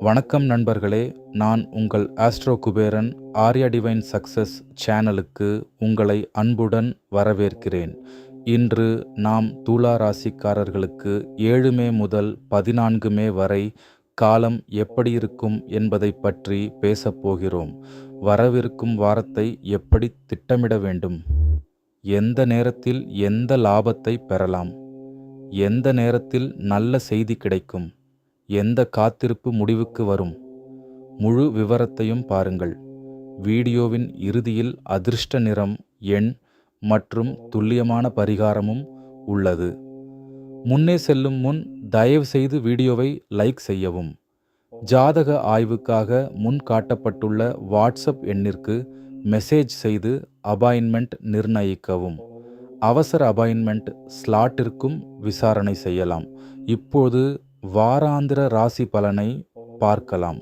வணக்கம் நண்பர்களே, நான் உங்கள் astro Kuberan. Arya divine success சேனலுக்கு உங்களை அன்புடன் வரவேற்கிறேன். இன்று நாம் துலா ராசிக்காரர்களுக்கு 7 மே முதல் 14 மே வரை காலம் எப்படி இருக்கும் என்பதை பற்றி பேசப்போகிறோம். வரவிருக்கும் வாரத்தை எப்படி திட்டமிட வேண்டும், எந்த நேரத்தில் எந்த லாபத்தை பெறலாம், எந்த நேரத்தில் நல்ல செய்தி கிடைக்கும், எந்த காத்திருப்பு முடிவுக்கு வரும், முழு விவரத்தையும் பாருங்கள். வீடியோவின் இறுதியில் அதிர்ஷ்ட நிறம், எண் மற்றும் துல்லியமான பரிகாரமும் உள்ளது. முன்னே செல்லும் முன் தயவு செய்து வீடியோவை லைக் செய்யவும். ஜாதக ஆய்வுக்காக முன் காட்டப்பட்டுள்ள வாட்ஸ்அப் எண்ணிற்கு மெசேஜ் செய்து அப்பாயின்மெண்ட் நிர்ணயிக்கவும். அவசர அப்பாயின்மெண்ட் ஸ்லாட்டிற்கும் விசாரணை செய்யலாம். இப்போது வாராந்திர ராசி பலனை பார்க்கலாம்.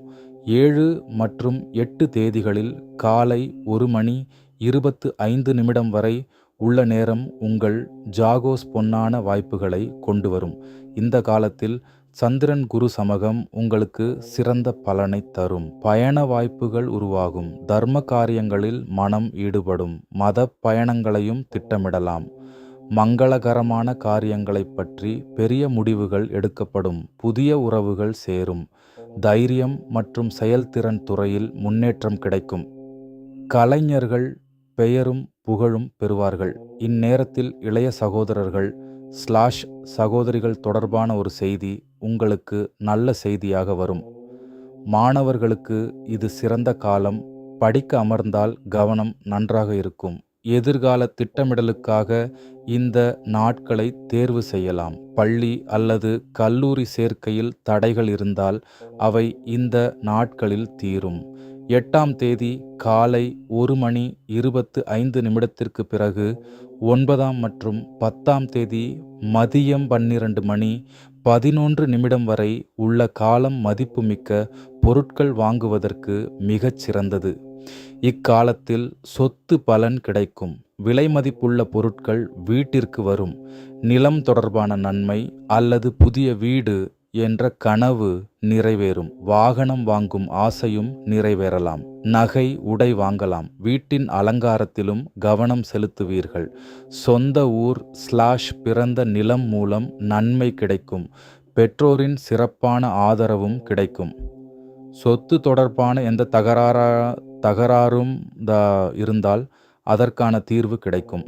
7 மற்றும் 8 தேதிகளில் காலை 1:25 வரை உள்ள நேரம் உங்கள் ஜாகோஸ் பொன்னான வாய்ப்புகளை கொண்டு வரும். இந்த காலத்தில் சந்திரன் குரு சமகம் உங்களுக்கு சிறந்த பலனை தரும். பயண வாய்ப்புகள் உருவாகும். தர்ம காரியங்களில் மனம் ஈடுபடும். மத பயணங்களையும் திட்டமிடலாம். மங்களகரமான காரியங்களை பற்றி பெரிய முடிவுகள் எடுக்கப்படும். புதிய உறவுகள் சேரும். தைரியம் மற்றும் செயல்திறன் துறையில் முன்னேற்றம் கிடைக்கும். கலைஞர்கள் பெயரும் புகழும் பெறுவார்கள். இந்நேரத்தில் இளைய சகோதரர்கள் சகோதரிகள் தொடர்பான ஒரு செய்தி உங்களுக்கு நல்ல செய்தியாக வரும். மாணவர்களுக்கு இது சிறந்த காலம். படிக்க அமர்ந்தால் கவனம் நன்றாக இருக்கும். எதிர்கால திட்டமிடலுக்காக இந்த நாட்களை தேர்வு செய்யலாம். பள்ளி அல்லது கல்லூரி சேர்க்கையில் தடைகள் இருந்தால் அவை இந்த நாட்களில் தீரும். 8ஆம் தேதி காலை 1:25 பிறகு 9ஆம் மற்றும் 10ஆம் தேதி மதியம் 12:11 வரை உள்ள காலம் மதிப்புமிக்க பொருட்கள் வாங்குவதற்கு மிகச் சிறந்தது. இக்காலத்தில் சொத்து பலன் கிடைக்கும். விலை மதிப்புள்ள பொருட்கள் வீட்டிற்கு வரும். நிலம் தொடர்பான நன்மை அல்லது புதிய வீடு என்ற கனவு நிறைவேறும். வாகனம் வாங்கும் ஆசையும் நிறைவேறலாம். நகை உடை வாங்கலாம். வீட்டின் அலங்காரத்திலும் கவனம் செலுத்துவீர்கள். சொந்த ஊர் பிறந்த நிலம் மூலம் நன்மை கிடைக்கும். பெற்றோரின் சிறப்பான ஆதரவும் கிடைக்கும். சொத்து தொடர்பான எந்த தகராறும் இருந்தால் அதற்கான தீர்வு கிடைக்கும்.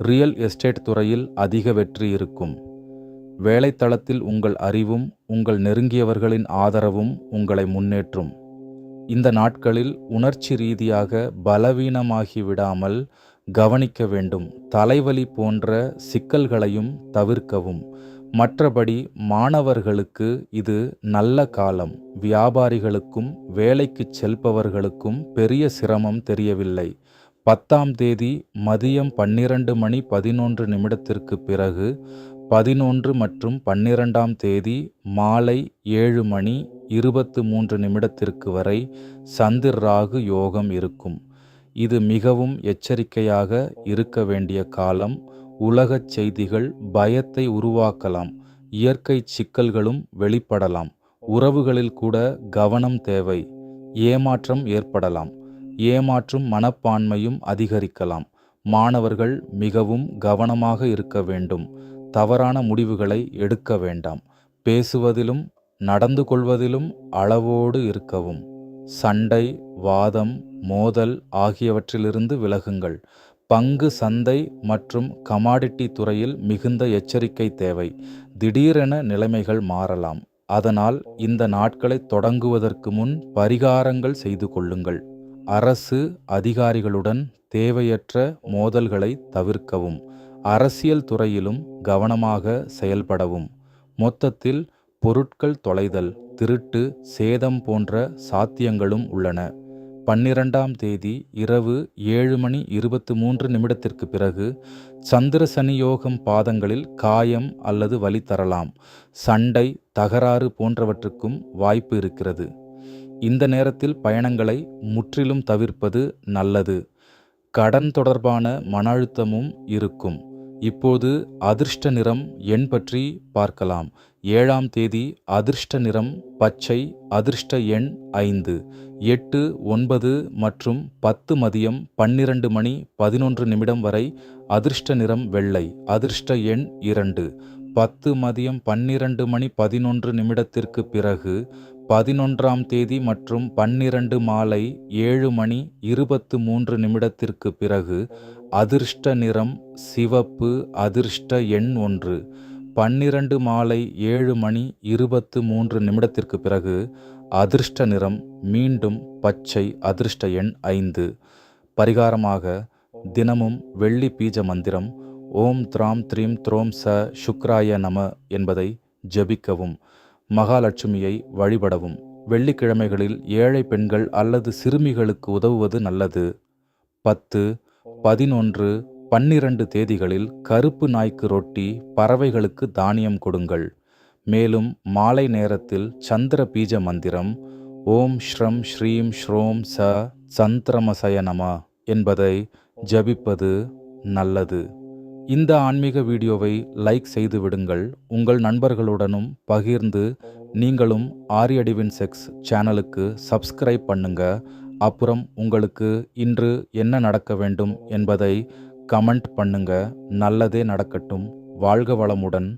ரியல் எஸ்டேட் துறையில் அதிக வெற்றி இருக்கும். வேலைத்தளத்தில் உங்கள் அறிவும் உங்கள் நெருங்கியவர்களின் ஆதரவும் உங்களை முன்னேற்றும். இந்த நாட்களில் உணர்ச்சி ரீதியாக பலவீனமாகி விடாமல் கவனிக்க வேண்டும். தலைவலி போன்ற சிக்கல்களையும் தவிர்க்கவும். மற்றபடி மாணவர்களுக்கு இது நல்ல காலம். வியாபாரிகளுக்கும் வேலைக்கு செல்பவர்களுக்கும் பெரிய சிரமம் தெரியவில்லை. 10ஆம் தேதி மதியம் 12:11 பிறகு 11 மற்றும் 12ஆம் தேதி மாலை 7:23 வரை சந்திர ராகு யோகம் இருக்கும். இது மிகவும் எச்சரிக்கையாக இருக்க வேண்டிய காலம். உலகச் செய்திகள் பயத்தை உருவாக்கலாம். இயற்கை சிக்கல்களும் வெளிப்படலாம். உறவுகளில் கூட கவனம் தேவை. ஏமாற்றம் ஏற்படலாம். ஏமாற்றும் மனப்பான்மையும் அதிகரிக்கலாம். மாணவர்கள் மிகவும் கவனமாக இருக்க வேண்டும். தவறான முடிவுகளை எடுக்க வேண்டாம். பேசுவதிலும் நடந்து கொள்வதிலும் அளவோடு இருக்கவும். சண்டை, வாதம், மோதல் ஆகியவற்றிலிருந்து விலகுங்கள். பங்கு சந்தை மற்றும் கமாடிட்டி துறையில் மிகுந்த எச்சரிக்கை தேவை. திடீரென நிலைமைகள் மாறலாம். அதனால் இந்த நாட்களை தொடங்குவதற்கு முன் பரிகாரங்கள் செய்து கொள்ளுங்கள். அரசு அதிகாரிகளுடன் தேவையற்ற மோதல்களை தவிர்க்கவும். அரசியல் துறையிலும் கவனமாக செயல்படவும். மொத்தத்தில் பொருட்கள் தொலைதல், திருட்டு, சேதம் போன்ற சாத்தியங்களும் உள்ளன. 12ஆம் தேதி இரவு 7:23 பிறகு சந்திர சனி யோகம் பாதங்களில் காயம் அல்லது வலி தரலாம். சண்டை, தகராறு போன்றவற்றுக்கும் வாய்ப்பு இருக்கிறது. இந்த நேரத்தில் பயணங்களை முற்றிலும் தவிர்ப்பது நல்லது. கடன் தொடர்பான மன அழுத்தமும் இருக்கும். இப்போது அதிர்ஷ்ட நிறம், எண் பற்றி பார்க்கலாம். 7ஆம் தேதி அதிர்ஷ்ட நிறம் பச்சை, அதிர்ஷ்ட எண் 5. 8, 9 மற்றும் 10 மதியம் 12 மணி 11 நிமிடம் வரை அதிர்ஷ்ட நிறம் வெள்ளை, அதிர்ஷ்ட எண் 2. 10 மதியம் 12 மணி 11 நிமிடத்திற்கு பிறகு 11ஆம் தேதி மற்றும் 12 மாலை 7 மணி 23 நிமிடத்திற்கு பிறகு அதிர்ஷ்ட நிறம் சிவப்பு, அதிர்ஷ்ட எண் 1. 12 மாலை 7 மணி 23 நிமிடத்திற்கு பிறகு அதிர்ஷ்ட நிறம் மீண்டும் பச்சை, அதிர்ஷ்ட எண் 5. பரிகாரமாக தினமும் வெள்ளி பீஜ மந்திரம் ஓம் த்ராம் த்ரீம் த்ரோம் ச சுக்ராய நம என்பதை ஜபிக்கவும். மகாலட்சுமியை வழிபடவும். வெள்ளிக்கிழமைகளில் ஏழை பெண்கள் அல்லது சிறுமிகளுக்கு உதவுவது நல்லது. 10, 11, 12 தேதிகளில் கருப்பு நாய்க்கு ரொட்டி, பறவைகளுக்கு தானியம் கொடுங்கள். மேலும் மாலை நேரத்தில் சந்திர பீஜ மந்திரம் ஓம் ஸ்ரம் ஸ்ரீம் ஸ்ரோம் ச சந்திரமசய நம என்பதை ஜபிப்பது நல்லது. இந்த ஆன்மீக வீடியோவை லைக் செய்து விடுங்கள். உங்கள் நண்பர்களுடனும் பகிர்ந்து நீங்களும் ஆரியடிவின் செக்ஸ் சேனலுக்கு சப்ஸ்கிரைப் பண்ணுங்க. அப்புறம் உங்களுக்கு இன்று என்ன நடக்க வேண்டும் என்பதை கமெண்ட் பண்ணுங்க. நல்லதே நடக்கட்டும். வாழ்க வளமுடன்.